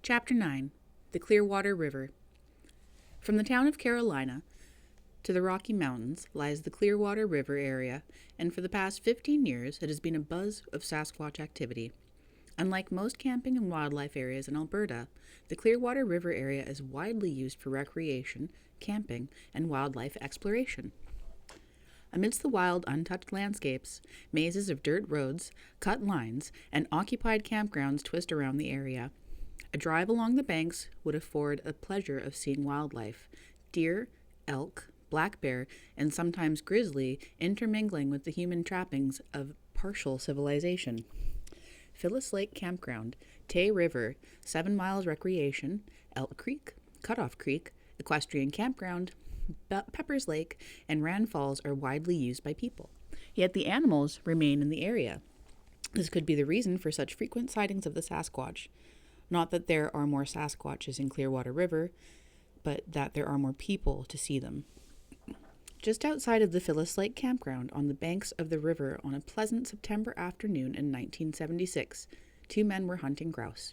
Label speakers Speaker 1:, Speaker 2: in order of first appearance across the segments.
Speaker 1: Chapter 9. The Clearwater River. From the town of Carolina to the Rocky Mountains lies the Clearwater River area, and for the past 15 years it has been a buzz of Sasquatch activity. Unlike most camping and wildlife areas in Alberta, the Clearwater River area is widely used for recreation, camping, and wildlife exploration. Amidst the wild, untouched landscapes, mazes of dirt roads, cut lines, and occupied campgrounds twist around the area. A drive along the banks would afford a pleasure of seeing wildlife, deer, elk, black bear, and sometimes grizzly intermingling with the human trappings of partial civilization. Phyllis Lake Campground, Tay River, 7 Miles Recreation, Elk Creek, Cutoff Creek, Equestrian Campground, Peppers Lake, and Rand Falls are widely used by people. Yet the animals remain in the area. This could be the reason for such frequent sightings of the Sasquatch. Not that there are more Sasquatches in Clearwater River, but that there are more people to see them. Just outside of the Phyllis Lake Campground on the banks of the river on a pleasant September afternoon in 1976, 2 men were hunting grouse.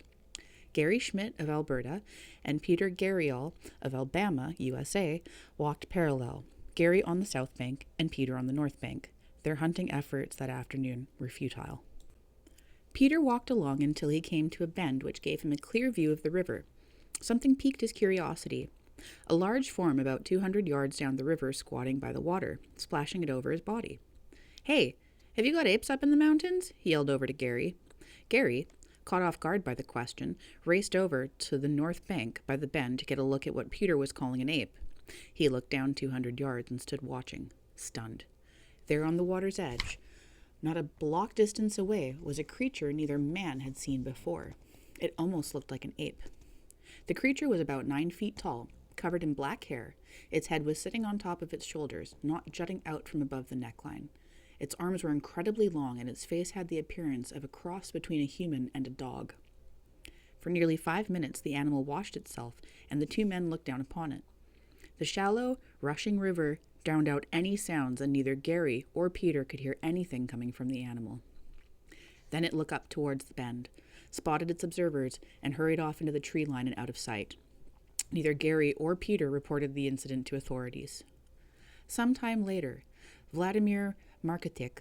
Speaker 1: Gary Schmidt of Alberta and Peter Garriol of Alabama, USA, walked parallel, Gary on the south bank and Peter on the north bank. Their hunting efforts that afternoon were futile. Peter walked along until he came to a bend which gave him a clear view of the river. Something piqued his curiosity. A large form about 200 yards down the river squatting by the water, splashing it over his body. "Hey, have you got apes up in the mountains?" he yelled over to Gary. Gary, caught off guard by the question, raced over to the north bank by the bend to get a look at what Peter was calling an ape. He looked down 200 yards and stood watching, stunned. There on the water's edge, not a block distance away, was a creature neither man had seen before. It almost looked like an ape. The creature was about 9 feet tall, covered in black hair. Its head was sitting on top of its shoulders, not jutting out from above the neckline. Its arms were incredibly long, and its face had the appearance of a cross between a human and a dog. For nearly 5 minutes the animal washed itself, and the 2 men looked down upon it. The shallow, rushing river drowned out any sounds, and neither Gary or Peter could hear anything coming from the animal. Then it looked up towards the bend, spotted its observers, and hurried off into the tree line and out of sight. Neither Gary or Peter reported the incident to authorities. Some time later, Vladimir Markotic,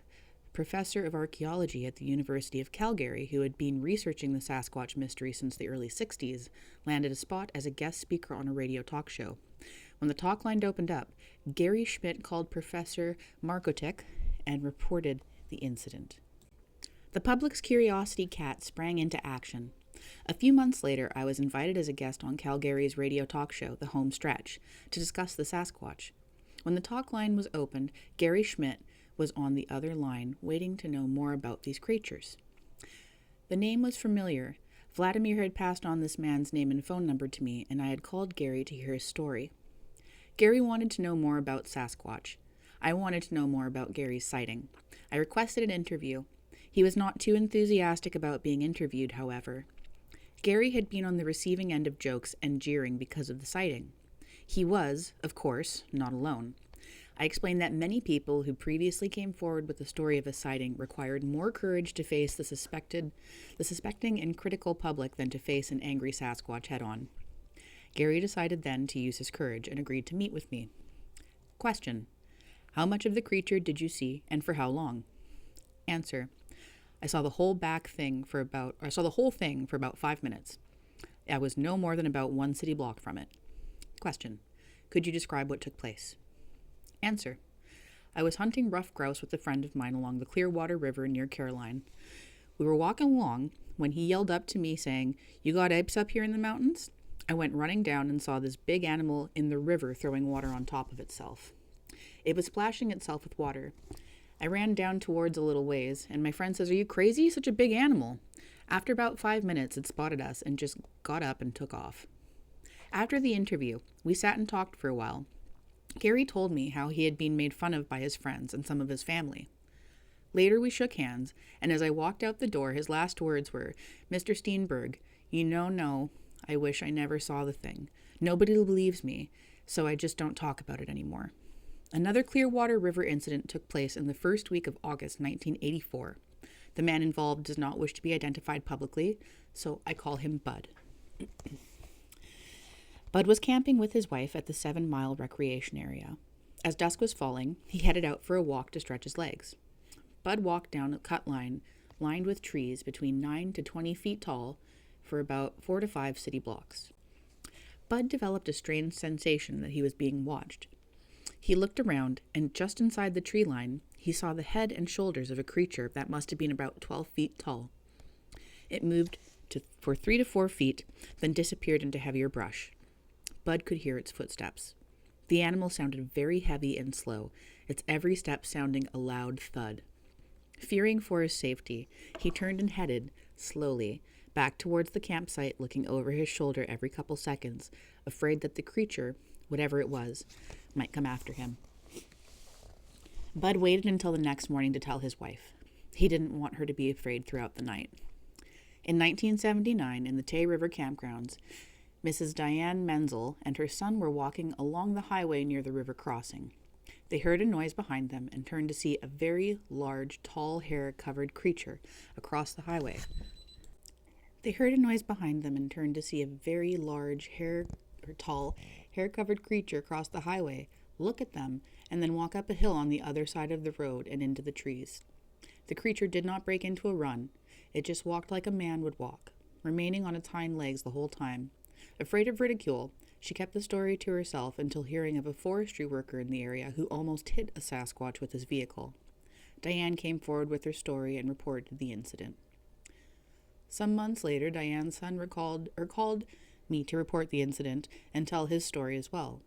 Speaker 1: professor of archaeology at the University of Calgary, who had been researching the Sasquatch mystery since the early 60s, landed a spot as a guest speaker on a radio talk show. When the talk line opened up, Gary Schmidt called Professor Markotic and reported the incident. The public's curiosity cat sprang into action. A few months later, I was invited as a guest on Calgary's radio talk show, The Home Stretch, to discuss the Sasquatch. When the talk line was opened, Gary Schmidt was on the other line, waiting to know more about these creatures. The name was familiar. Vladimir had passed on this man's name and phone number to me, and I had called Gary to hear his story. Gary wanted to know more about Sasquatch. I wanted to know more about Gary's sighting. I requested an interview. He was not too enthusiastic about being interviewed, however. Gary had been on the receiving end of jokes and jeering because of the sighting. He was, of course, not alone. I explained that many people who previously came forward with the story of a sighting required more courage to face the suspecting and critical public than to face an angry Sasquatch head-on. Gary decided then to use his courage and agreed to meet with me. Question: how much of the creature did you see, and for how long? Answer: I saw the whole thing for about 5 minutes. I was no more than about 1 city block from it. Question: could you describe what took place? Answer: I was hunting rough grouse with a friend of mine along the Clearwater River near Caroline. We were walking along when he yelled up to me saying, "You got apes up here in the mountains?" I went running down and saw this big animal in the river throwing water on top of itself. It was splashing itself with water. I ran down towards a little ways, and my friend says, "Are you crazy? Such a big animal." After about 5 minutes, it spotted us and just got up and took off. After the interview, we sat and talked for a while. Gary told me how he had been made fun of by his friends and some of his family. Later we shook hands, and as I walked out the door, his last words were, "Mr. Steenburg, no, I wish I never saw the thing. Nobody believes me, so I just don't talk about it anymore." Another Clearwater River incident took place in the first week of August 1984. The man involved does not wish to be identified publicly, so I call him Bud. Bud was camping with his wife at the 7-mile recreation area. As dusk was falling, he headed out for a walk to stretch his legs. Bud walked down a cut line lined with trees between 9 to 20 feet tall for about 4 to 5 city blocks. Bud developed a strange sensation that he was being watched. He looked around, and just inside the tree line, he saw the head and shoulders of a creature that must have been about 12 feet tall. It moved for 3 to 4 feet, then disappeared into heavier brush. Bud could hear its footsteps. The animal sounded very heavy and slow, its every step sounding a loud thud. Fearing for his safety, he turned and headed, slowly, back towards the campsite, looking over his shoulder every couple seconds, afraid that the creature, whatever it was, might come after him. Bud waited until the next morning to tell his wife. He didn't want her to be afraid throughout the night. In 1979, in the Tay River campgrounds, Mrs. Diane Menzel and her son were walking along the highway near the river crossing. They heard a noise behind them and turned to see a very large, tall, hair-covered creature across the highway. Tall, hair-covered creature across the highway, look at them, and then walk up a hill on the other side of the road and into the trees. The creature did not break into a run. It just walked like a man would walk, remaining on its hind legs the whole time. Afraid of ridicule, she kept the story to herself until hearing of a forestry worker in the area who almost hit a Sasquatch with his vehicle. Diane came forward with her story and reported the incident. Some months later, Diane's son called me to report the incident and tell his story as well.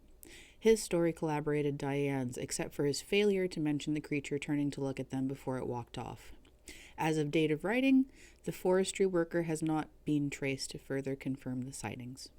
Speaker 1: His story corroborated Diane's, except for his failure to mention the creature turning to look at them before it walked off. As of date of writing, the forestry worker has not been traced to further confirm the sightings.